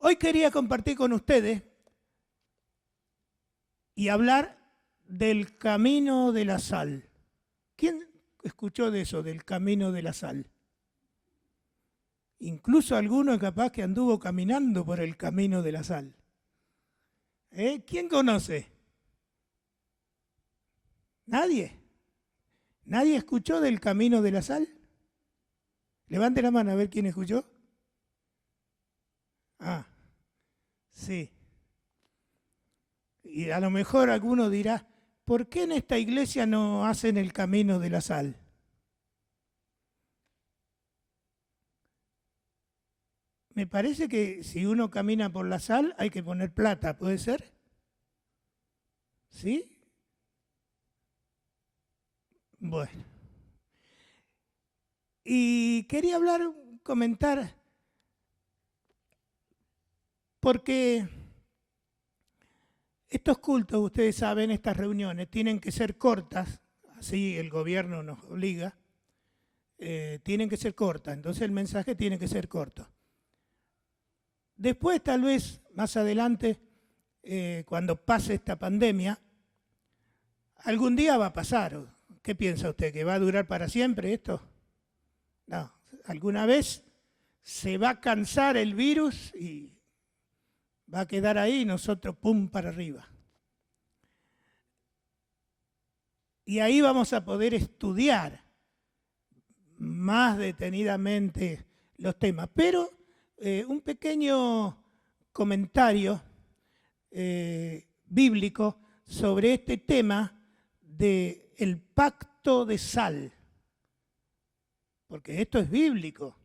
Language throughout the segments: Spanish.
Hoy quería compartir con ustedes y hablar del camino de la sal. ¿Quién escuchó de eso, del camino de la sal? Incluso alguno capaz que anduvo caminando por el camino de la sal. ¿Quién conoce? ¿Nadie? ¿Nadie escuchó del camino de la sal? Levante la mano a ver quién escuchó. Ah, sí. Y a lo mejor alguno dirá, ¿por qué en esta iglesia no hacen el camino de la sal? Me parece que si uno camina por la sal hay que poner plata, ¿puede ser? ¿Sí? Bueno. Y quería comentar, porque estos cultos, ustedes saben, estas reuniones tienen que ser cortas, así el gobierno nos obliga, tienen que ser cortas, entonces el mensaje tiene que ser corto. Después, tal vez, más adelante, cuando pase esta pandemia, algún día va a pasar. ¿Qué piensa usted? ¿Que va a durar para siempre esto? No, alguna vez se va a cansar el virus y va a quedar ahí y nosotros pum para arriba. Y ahí vamos a poder estudiar más detenidamente los temas. Pero un pequeño comentario bíblico sobre este tema del pacto de sal, porque esto es bíblico.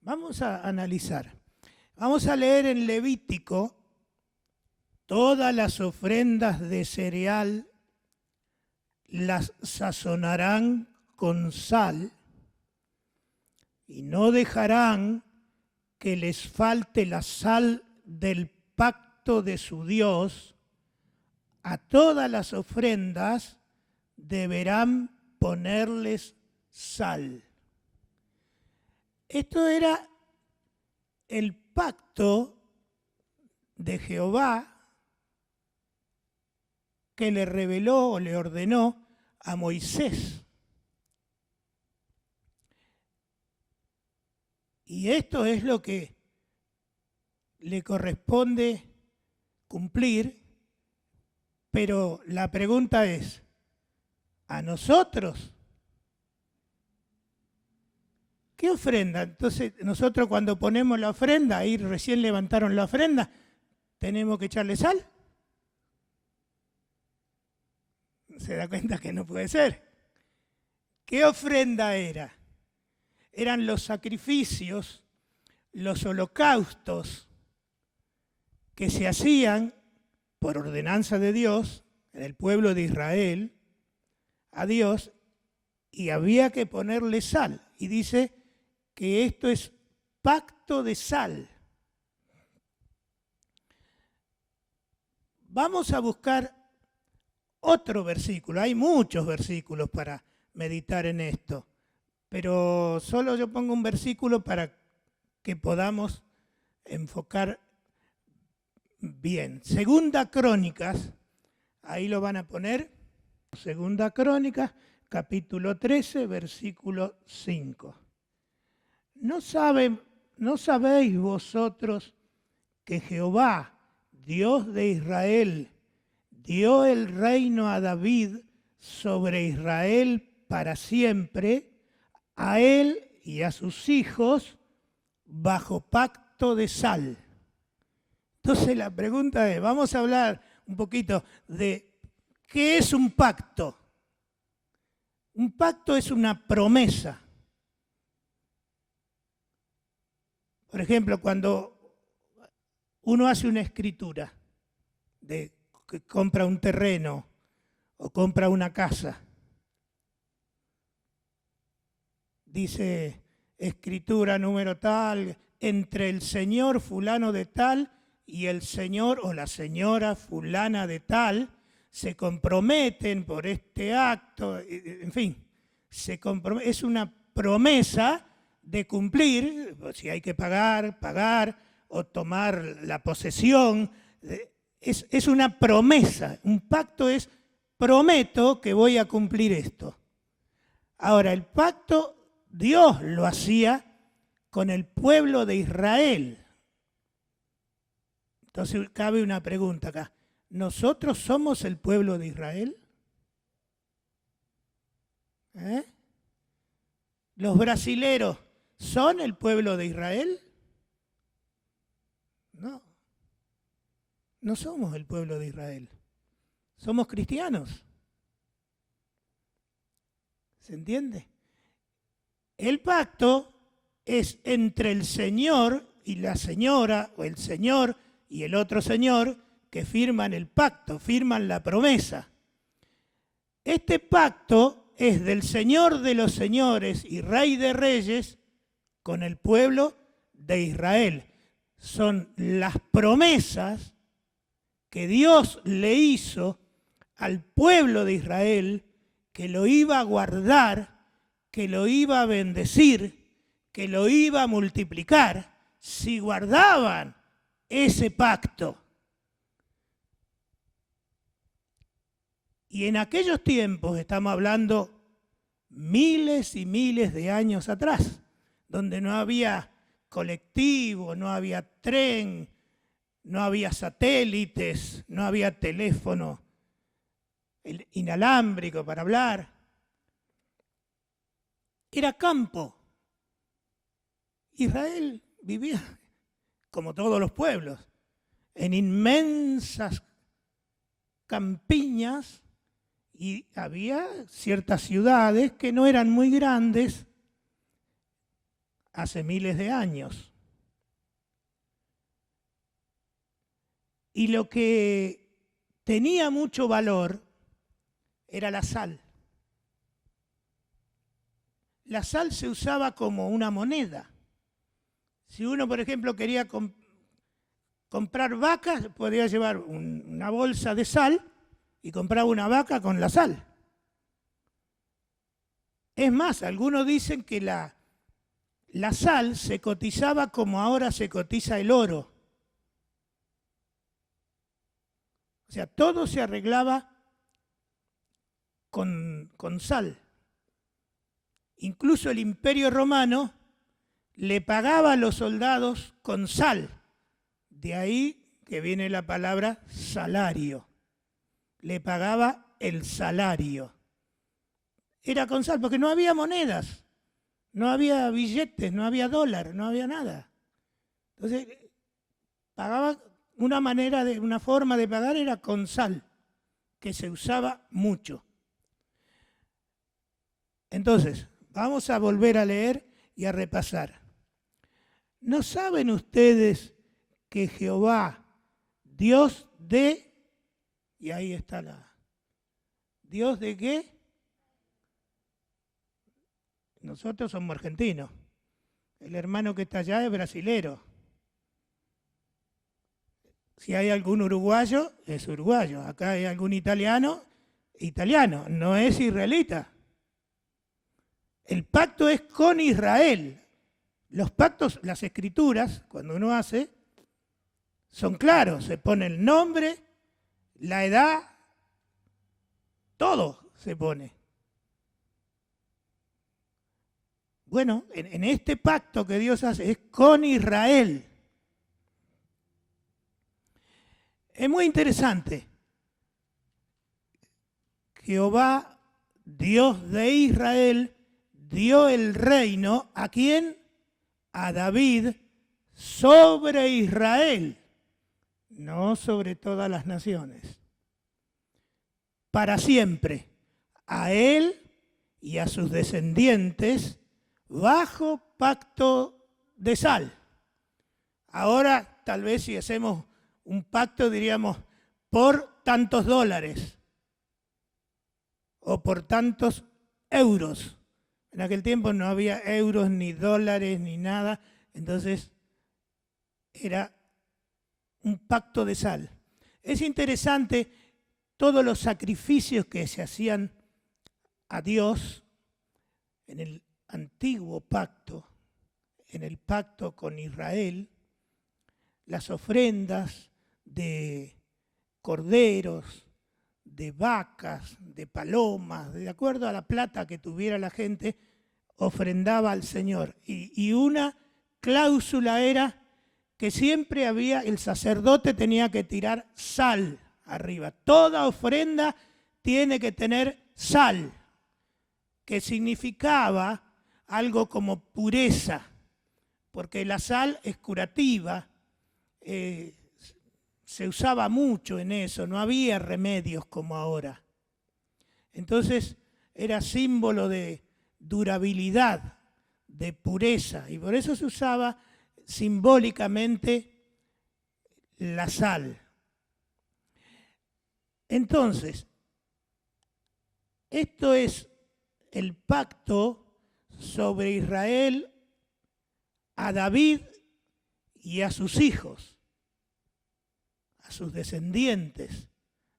Vamos a analizar. Vamos a leer en Levítico: todas las ofrendas de cereal las sazonarán con sal y no dejarán que les falte la sal del pacto de su Dios. A todas las ofrendas deberán ponerles sal. Esto era el pacto de Jehová que le reveló o le ordenó a Moisés. Y esto es lo que le corresponde cumplir, pero la pregunta es, ¿a nosotros? ¿Qué ofrenda? Entonces, nosotros cuando ponemos la ofrenda, ahí recién levantaron la ofrenda, ¿tenemos que echarle sal? Se da cuenta que no puede ser. ¿Qué ofrenda era? Eran los sacrificios, los holocaustos que se hacían por ordenanza de Dios en el pueblo de Israel a Dios, y había que ponerle sal. Y dice que esto es pacto de sal. Vamos a buscar otro versículo. Hay muchos versículos para meditar en esto, pero solo yo pongo un versículo para que podamos enfocar bien. Segunda Crónicas, ahí lo van a poner. Segunda Crónicas, capítulo 13, versículo 5. ¿No sabéis vosotros que Jehová, Dios de Israel, dio el reino a David sobre Israel para siempre, a él y a sus hijos, bajo pacto de sal? Entonces la pregunta es, vamos a hablar un poquito de qué es un pacto. Un pacto es una promesa. Por ejemplo, cuando uno hace una escritura de que compra un terreno o compra una casa, dice escritura número tal, entre el señor fulano de tal y el señor o la señora fulana de tal, se comprometen por este acto, en fin, es una promesa de cumplir, si hay que pagar, o tomar la posesión. Es una promesa. Un pacto es, prometo que voy a cumplir esto. Ahora, el pacto Dios lo hacía con el pueblo de Israel. Entonces cabe una pregunta acá. ¿Nosotros somos el pueblo de Israel? ¿Los brasileros son el pueblo de Israel? No, no somos el pueblo de Israel. Somos cristianos. ¿Se entiende? El pacto es entre el Señor y la señora, o el Señor y el otro señor, que firman el pacto, firman la promesa. Este pacto es del Señor de los señores y Rey de reyes con el pueblo de Israel. Son las promesas que Dios le hizo al pueblo de Israel, que lo iba a guardar, que lo iba a bendecir, que lo iba a multiplicar, si guardaban ese pacto. Y en aquellos tiempos, estamos hablando miles y miles de años atrás, donde no había colectivo, no había tren, no había satélites, no había teléfono inalámbrico para hablar. Era campo. Israel vivía, como todos los pueblos, en inmensas campiñas, y había ciertas ciudades que no eran muy grandes hace miles de años. Y lo que tenía mucho valor era la sal. La sal se usaba como una moneda. Si uno, por ejemplo, quería comprar vacas, podía llevar una bolsa de sal y compraba una vaca con la sal. Es más, algunos dicen que la sal se cotizaba como ahora se cotiza el oro. O sea, todo se arreglaba con sal. Incluso el Imperio Romano le pagaba a los soldados con sal. De ahí que viene la palabra salario. Le pagaba el salario. Era con sal, porque no había monedas, no había billetes, no había dólar, no había nada. Entonces, pagaba una forma de pagar era con sal, que se usaba mucho. Entonces, vamos a volver a leer y a repasar. ¿No saben ustedes que Jehová, Dios de... Y ahí está ¿Dios de qué? Nosotros somos argentinos. El hermano que está allá es brasilero. Si hay algún uruguayo, es uruguayo. Acá hay algún italiano, italiano. No es israelita. El pacto es con Israel. Los pactos, las escrituras, cuando uno hace, son claros. Se pone el nombre, la edad, todo se pone. Bueno, en este pacto que Dios hace es con Israel. Es muy interesante. Jehová, Dios de Israel, dio el reino ¿a quién? A David sobre Israel, no sobre todas las naciones. Para siempre, a él y a sus descendientes, bajo pacto de sal. Ahora, tal vez si hacemos un pacto, diríamos, por tantos dólares o por tantos euros. En aquel tiempo no había euros, ni dólares, ni nada. Entonces, era un pacto de sal. Es interesante todos los sacrificios que se hacían a Dios en el antiguo pacto, en el pacto con Israel. las ofrendas de corderos, de vacas, de palomas, de acuerdo a la plata que tuviera la gente, ofrendaba al Señor. Y una cláusula era que siempre había, el sacerdote tenía que tirar sal arriba. Toda ofrenda tiene que tener sal, que significaba algo como pureza, porque la sal es curativa, se usaba mucho en eso, no había remedios como ahora. Entonces era símbolo de durabilidad, de pureza, y por eso se usaba simbólicamente la sal. Entonces, esto es el pacto sobre Israel a David y a sus hijos, a sus descendientes.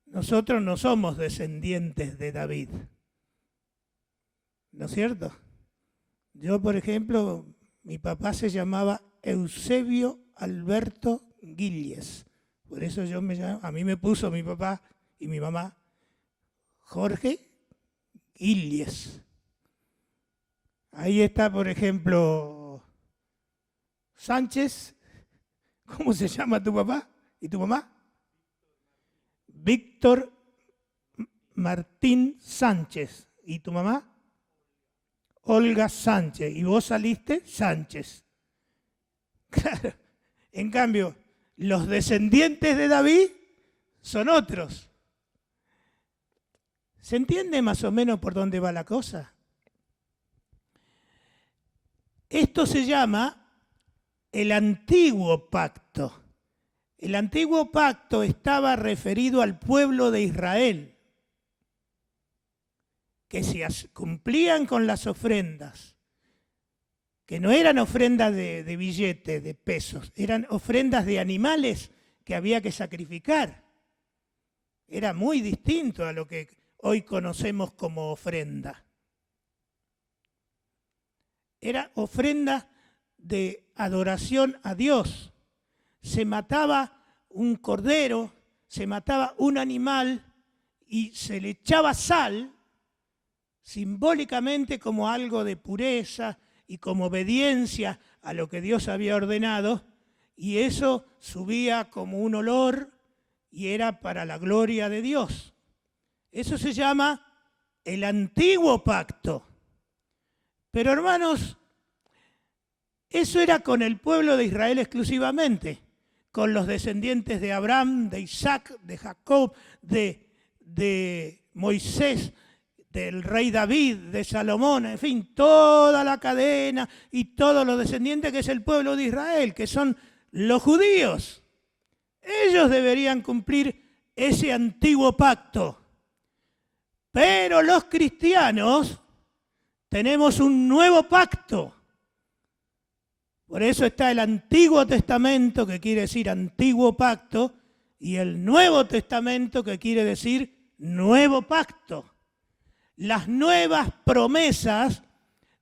Nosotros no somos descendientes de David, ¿no es cierto? Yo, por ejemplo, mi papá se llamaba Eusebio Alberto Gillies. Por eso a mí me puso mi papá y mi mamá Jorge Gillies. Ahí está, por ejemplo, Sánchez. ¿Cómo se llama tu papá y tu mamá? Víctor Martín Sánchez. ¿Y tu mamá? Olga Sánchez. Y vos saliste Sánchez. Claro. En cambio, los descendientes de David son otros. ¿Se entiende más o menos por dónde va la cosa? Esto se llama el antiguo pacto. El antiguo pacto estaba referido al pueblo de Israel, que si cumplían con las ofrendas, que no eran ofrendas de billetes, de pesos, eran ofrendas de animales que había que sacrificar. Era muy distinto a lo que hoy conocemos como ofrenda. Era ofrenda de adoración a Dios. Se mataba un cordero, se mataba un animal y se le echaba sal, simbólicamente como algo de pureza y como obediencia a lo que Dios había ordenado, y eso subía como un olor y era para la gloria de Dios. Eso se llama el antiguo pacto. Pero hermanos, eso era con el pueblo de Israel exclusivamente, con los descendientes de Abraham, de Isaac, de Jacob, de Moisés, del rey David, de Salomón, en fin, toda la cadena y todos los descendientes que es el pueblo de Israel, que son los judíos. Ellos deberían cumplir ese antiguo pacto. Pero los cristianos tenemos un nuevo pacto. Por eso está el Antiguo Testamento, que quiere decir antiguo pacto, y el Nuevo Testamento, que quiere decir nuevo pacto. Las nuevas promesas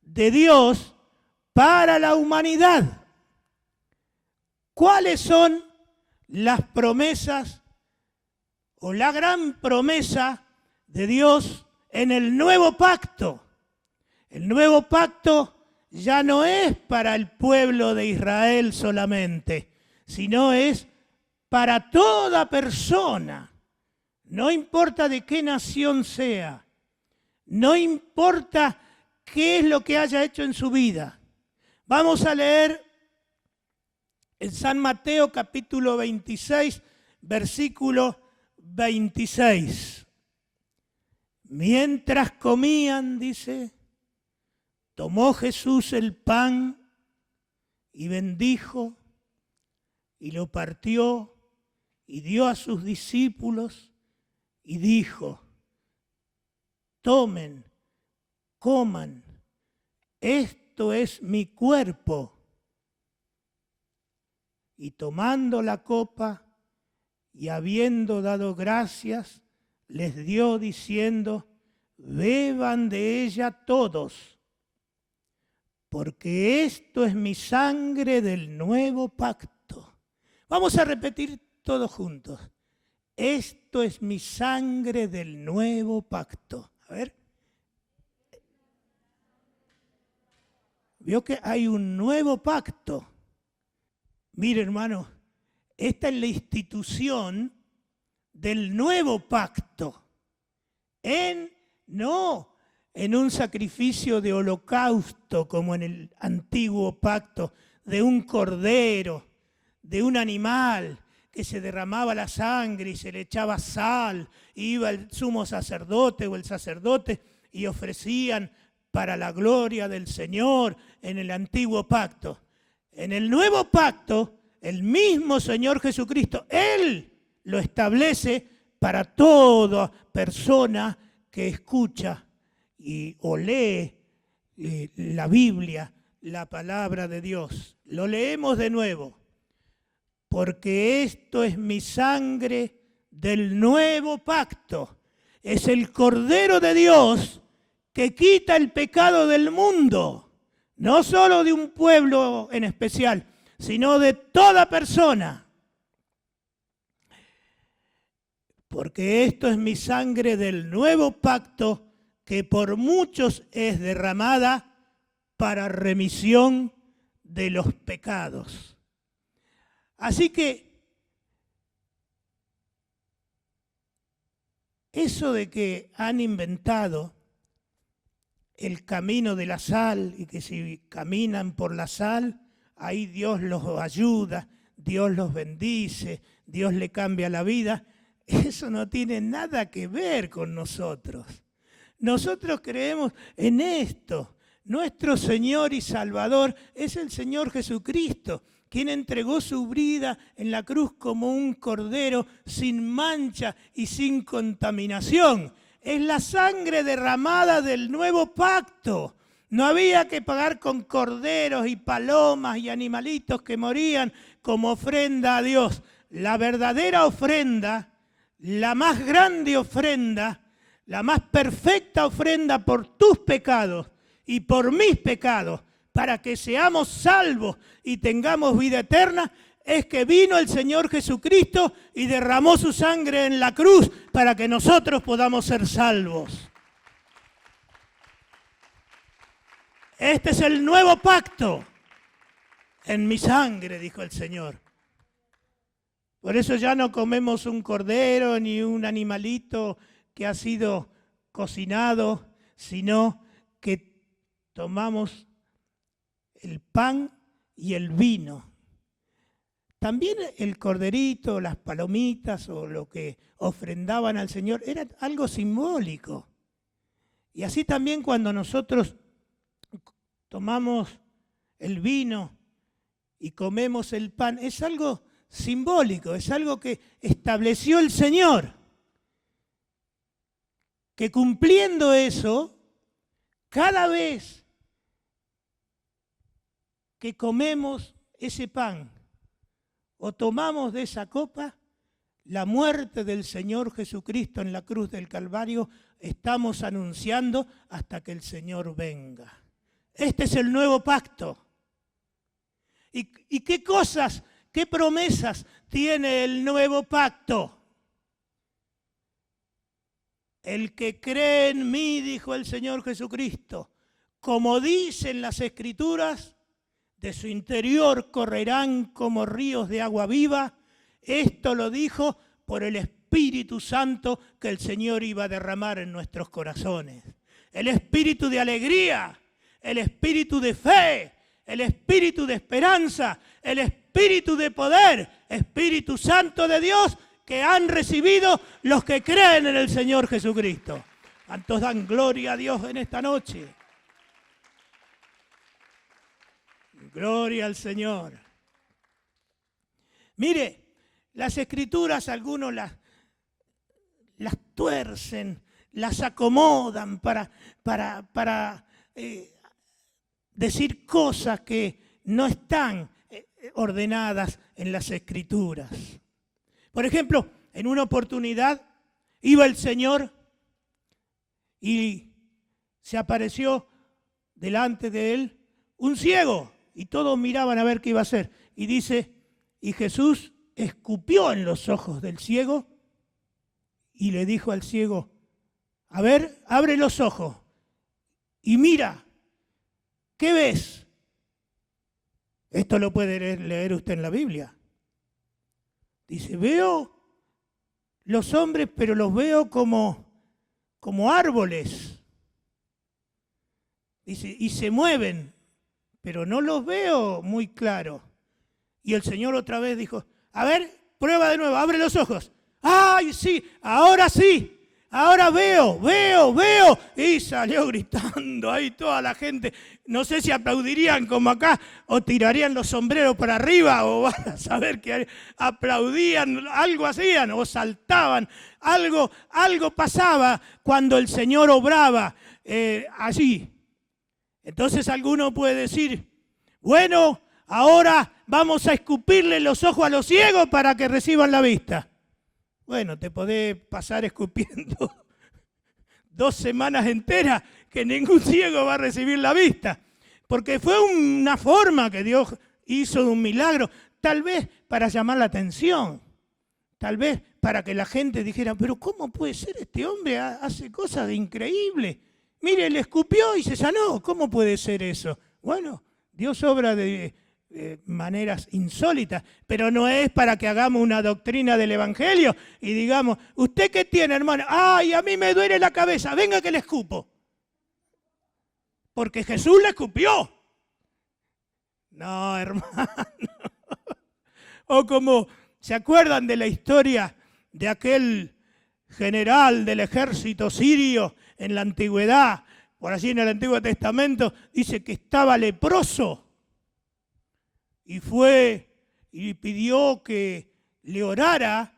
de Dios para la humanidad. ¿Cuáles son las promesas o la gran promesa de Dios en el nuevo pacto? El nuevo pacto ya no es para el pueblo de Israel solamente, sino es para toda persona. No importa de qué nación sea, no importa qué es lo que haya hecho en su vida. Vamos a leer en San Mateo capítulo 26, versículo 26. Mientras comían, dice, tomó Jesús el pan y bendijo y lo partió y dio a sus discípulos y dijo, tomen, coman, esto es mi cuerpo. Y tomando la copa y habiendo dado gracias, les dio diciendo, beban de ella todos, porque esto es mi sangre del nuevo pacto, Vamos a repetir todos juntos. Esto es mi sangre del nuevo pacto. A ver. Vio que hay un nuevo pacto. Mire, hermano, esta es la institución del nuevo pacto. No en un sacrificio de holocausto como en el antiguo pacto, de un cordero, de un animal que se derramaba la sangre y se le echaba sal, iba el sumo sacerdote o el sacerdote y ofrecían para la gloria del Señor en el antiguo pacto. En el nuevo pacto, el mismo Señor Jesucristo, Él lo establece para toda persona que escucha o lee la Biblia, la palabra de Dios. Lo leemos de nuevo. Porque esto es mi sangre del nuevo pacto. Es el Cordero de Dios que quita el pecado del mundo. No solo de un pueblo en especial, sino de toda persona. Porque esto es mi sangre del nuevo pacto que por muchos es derramada para remisión de los pecados. Así que eso de que han inventado el camino de la sal y que si caminan por la sal, ahí Dios los ayuda, Dios los bendice, Dios le cambia la vida, eso no tiene nada que ver con nosotros. Nosotros creemos en esto. Nuestro Señor y Salvador es el Señor Jesucristo, quien entregó su vida en la cruz como un cordero sin mancha y sin contaminación. Es la sangre derramada del nuevo pacto. No había que pagar con corderos y palomas y animalitos que morían como ofrenda a Dios. La verdadera ofrenda, la más grande ofrenda, la más perfecta ofrenda por tus pecados y por mis pecados, para que seamos salvos y tengamos vida eterna, es que vino el Señor Jesucristo y derramó su sangre en la cruz para que nosotros podamos ser salvos. Este es el nuevo pacto en mi sangre, dijo el Señor. Por eso ya no comemos un cordero ni un animalito que ha sido cocinado, sino que tomamos el pan y el vino. También el corderito, las palomitas o lo que ofrendaban al Señor era algo simbólico. Y así también cuando nosotros tomamos el vino y comemos el pan, es algo simbólico, es algo que estableció el Señor. Que cumpliendo eso, cada vez que comemos ese pan o tomamos de esa copa, la muerte del Señor Jesucristo en la cruz del Calvario, estamos anunciando hasta que el Señor venga. Este es el nuevo pacto. ¿Y qué cosas, qué promesas tiene el nuevo pacto? El que cree en mí, dijo el Señor Jesucristo, como dicen las Escrituras, de su interior correrán como ríos de agua viva. Esto lo dijo por el Espíritu Santo que el Señor iba a derramar en nuestros corazones. El espíritu de alegría, el espíritu de fe, el espíritu de esperanza, el espíritu de poder, Espíritu Santo de Dios que han recibido los que creen en el Señor Jesucristo. ¿Cuántos dan gloria a Dios en esta noche? Gloria al Señor. Mire, las Escrituras algunos las tuercen, las acomodan para decir cosas que no están ordenadas en las Escrituras. Por ejemplo, en una oportunidad iba el Señor y se apareció delante de él un ciego y todos miraban a ver qué iba a hacer. Y dice, y Jesús escupió en los ojos del ciego y le dijo al ciego, a ver, abre los ojos y mira, ¿qué ves? Esto lo puede leer usted en la Biblia. Dice, veo los hombres, pero los veo como árboles. Dice, y se mueven, pero no los veo muy claro. Y el Señor otra vez dijo, a ver, prueba de nuevo, abre los ojos. ¡Ay, sí! Ahora veo. Y salió gritando ahí toda la gente. No sé si aplaudirían como acá o tirarían los sombreros para arriba o van a saber que aplaudían, algo hacían o saltaban. Algo pasaba cuando el Señor obraba allí. Entonces alguno puede decir, bueno, ahora vamos a escupirle los ojos a los ciegos para que reciban la vista. Bueno, te podés pasar escupiendo 2 semanas enteras que ningún ciego va a recibir la vista. Porque fue una forma que Dios hizo de un milagro, tal vez para llamar la atención, tal vez para que la gente dijera, pero ¿cómo puede ser este hombre? Hace cosas increíbles. Mire, le escupió y se sanó. ¿Cómo puede ser eso? Bueno, Dios obra de maneras insólitas, pero no es para que hagamos una doctrina del Evangelio y digamos, ¿usted qué tiene, hermano? ¡Ay, a mí me duele la cabeza! Venga que le escupo. Porque Jesús le escupió. No, hermano. O como, ¿se acuerdan de la historia de aquel general del ejército sirio en la antigüedad? Por allí en el Antiguo Testamento dice que estaba leproso. Y fue y pidió que le orara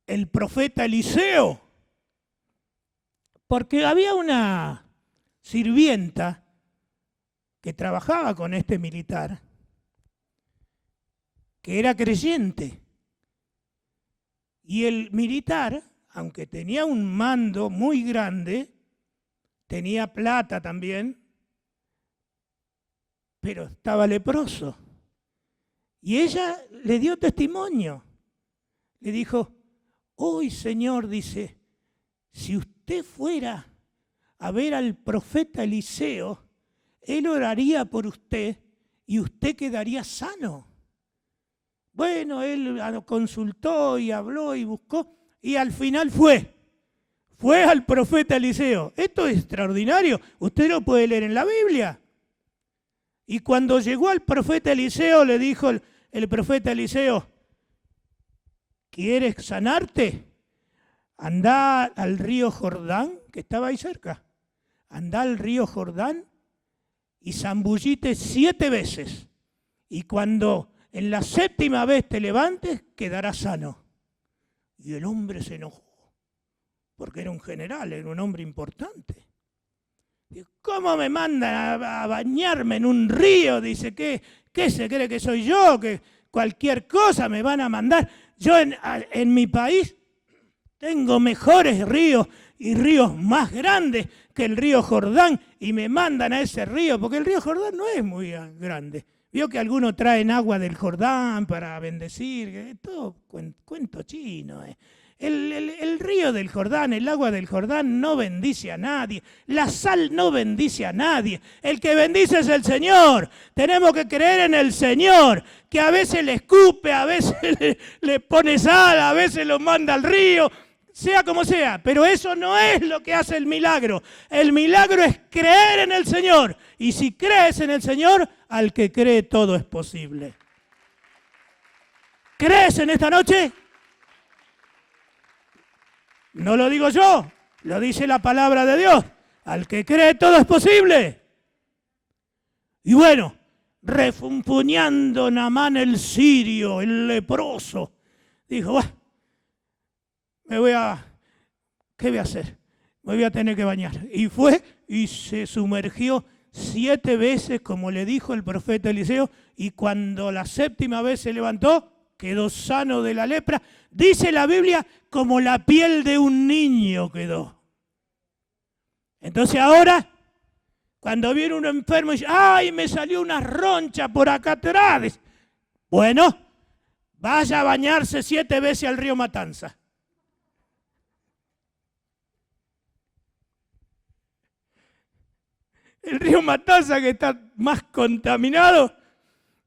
el profeta Eliseo. Porque había una sirvienta que trabajaba con este militar, que era creyente. Y el militar, aunque tenía un mando muy grande, tenía plata también, pero estaba leproso. Y ella le dio testimonio. Le dijo, hoy Señor, dice, si usted fuera a ver al profeta Eliseo, él oraría por usted y usted quedaría sano. Bueno, él consultó y habló y buscó y al final fue al profeta Eliseo. Esto es extraordinario. Usted lo puede leer en la Biblia. Y cuando llegó al profeta Eliseo, le dijo el profeta Eliseo, ¿quieres sanarte? Andá al río Jordán, que estaba ahí cerca. Andá al río Jordán y zambullite 7 veces. Y cuando en la 7ª vez te levantes, quedarás sano. Y el hombre se enojó, porque era un general, era un hombre importante. ¿Cómo me mandan a bañarme en un río? Dice, ¿qué se cree que soy yo? Que cualquier cosa me van a mandar. Yo en mi país tengo mejores ríos y ríos más grandes que el río Jordán y me mandan a ese río, porque el río Jordán no es muy grande. Vio que algunos traen agua del Jordán para bendecir, todo cuento chino. El río del Jordán, el agua del Jordán no bendice a nadie. La sal no bendice a nadie. El que bendice es el Señor. Tenemos que creer en el Señor, que a veces le escupe, a veces le pone sal, a veces lo manda al río, sea como sea. Pero eso no es lo que hace el milagro. El milagro es creer en el Señor. Y si crees en el Señor, al que cree todo es posible. ¿Crees en esta noche? No lo digo yo, lo dice la palabra de Dios. Al que cree todo es posible. Y bueno, refunfuñando Naamán el sirio, el leproso, dijo, ¿qué voy a hacer? Me voy a tener que bañar. Y fue y se sumergió 7 veces, como le dijo el profeta Eliseo, y cuando la 7ª vez se levantó, quedó sano de la lepra. Dice la Biblia, como la piel de un niño quedó. Entonces ahora, cuando viene uno enfermo y dice, ¡ay, me salió una roncha por acá atrás! Bueno, vaya a bañarse 7 veces al río Matanza. El río Matanza, que está más contaminado,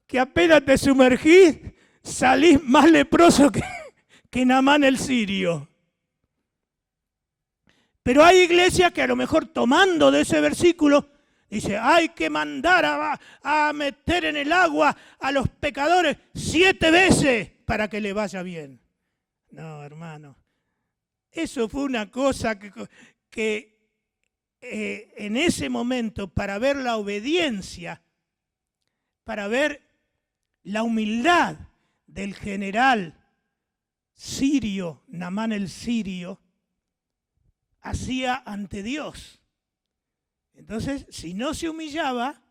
que apenas te sumergís, salís más leproso que Naamán el sirio. Pero hay iglesias que a lo mejor tomando de ese versículo, dice, hay que mandar a meter en el agua a los pecadores 7 veces para que le vaya bien. No, hermano. Eso fue una cosa que en ese momento, para ver la obediencia, para ver la humildad del general sirio, Naamán el sirio, hacía ante Dios. Entonces, si no se humillaba,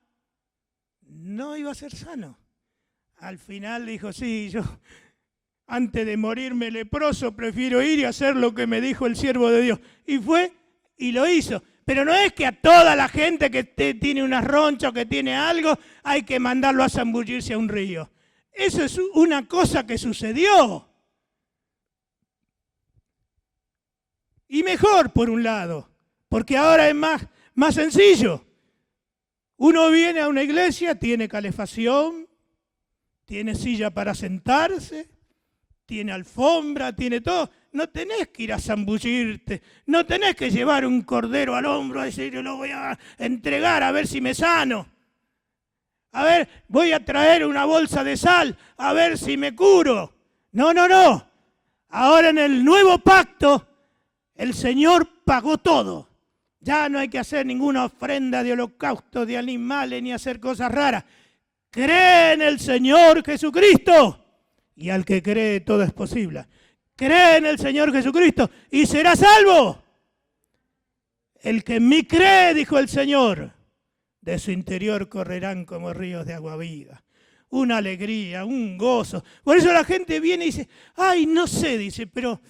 no iba a ser sano. Al final dijo, sí, yo antes de morirme leproso prefiero ir y hacer lo que me dijo el siervo de Dios. Y fue y lo hizo. Pero no es que a toda la gente que tiene una roncha o que tiene algo, hay que mandarlo a zambullirse a un río. Eso es una cosa que sucedió. Y mejor por un lado, porque ahora es más sencillo. Uno viene a una iglesia, tiene calefacción, tiene silla para sentarse, tiene alfombra, tiene todo. No tenés que ir a zambullirte, no tenés que llevar un cordero al hombro a decir, yo lo voy a entregar a ver si me sano. A ver, voy a traer una bolsa de sal a ver si me curo. No. Ahora en el nuevo pacto, el Señor pagó todo. Ya no hay que hacer ninguna ofrenda de holocausto, de animales, ni hacer cosas raras. Cree en el Señor Jesucristo. Y al que cree todo es posible. Cree en el Señor Jesucristo y será salvo. El que en mí cree, dijo el Señor, de su interior correrán como ríos de agua viva. Una alegría, un gozo. Por eso la gente viene y dice, ay, no sé, dice, pero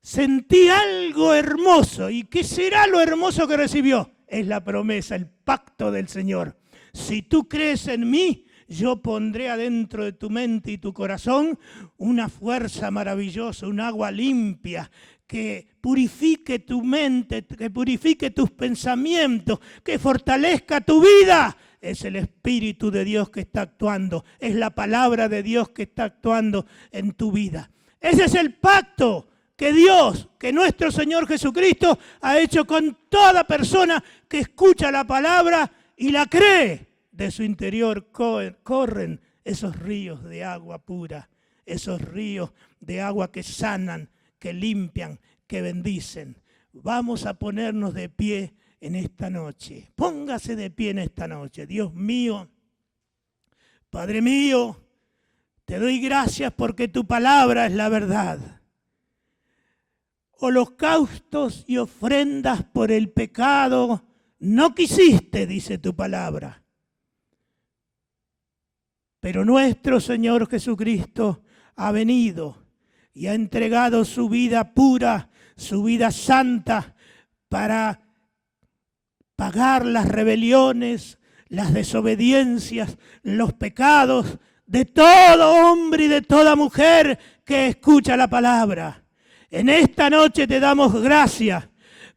sentí algo hermoso. ¿Y qué será lo hermoso que recibió? Es la promesa, el pacto del Señor. Si tú crees en mí, yo pondré adentro de tu mente y tu corazón una fuerza maravillosa, un agua limpia que purifique tu mente, que purifique tus pensamientos, que fortalezca tu vida. Es el Espíritu de Dios que está actuando, es la palabra de Dios que está actuando en tu vida. Ese es el pacto que Dios, que nuestro Señor Jesucristo ha hecho con toda persona que escucha la palabra y la cree. De su interior corren esos ríos de agua pura, esos ríos de agua que sanan, que limpian, que bendicen. Vamos a ponernos de pie en esta noche. Póngase de pie en esta noche. Dios mío, Padre mío, te doy gracias porque tu palabra es la verdad. Holocaustos y ofrendas por el pecado no quisiste, dice tu palabra. Pero nuestro Señor Jesucristo ha venido y ha entregado su vida pura, su vida santa, para pagar las rebeliones, las desobediencias, los pecados de todo hombre y de toda mujer que escucha la palabra. En esta noche te damos gracias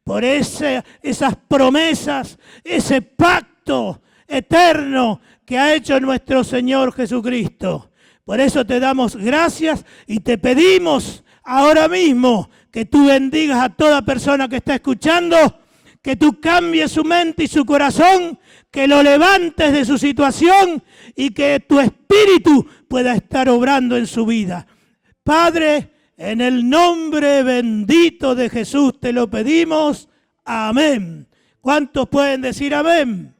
por esas promesas, ese pacto eterno que ha hecho nuestro Señor Jesucristo. Por eso te damos gracias y te pedimos ahora mismo que tú bendigas a toda persona que está escuchando, que tú cambies su mente y su corazón, que lo levantes de su situación y que tu espíritu pueda estar obrando en su vida. Padre, en el nombre bendito de Jesús te lo pedimos. Amén. ¿Cuántos pueden decir amén?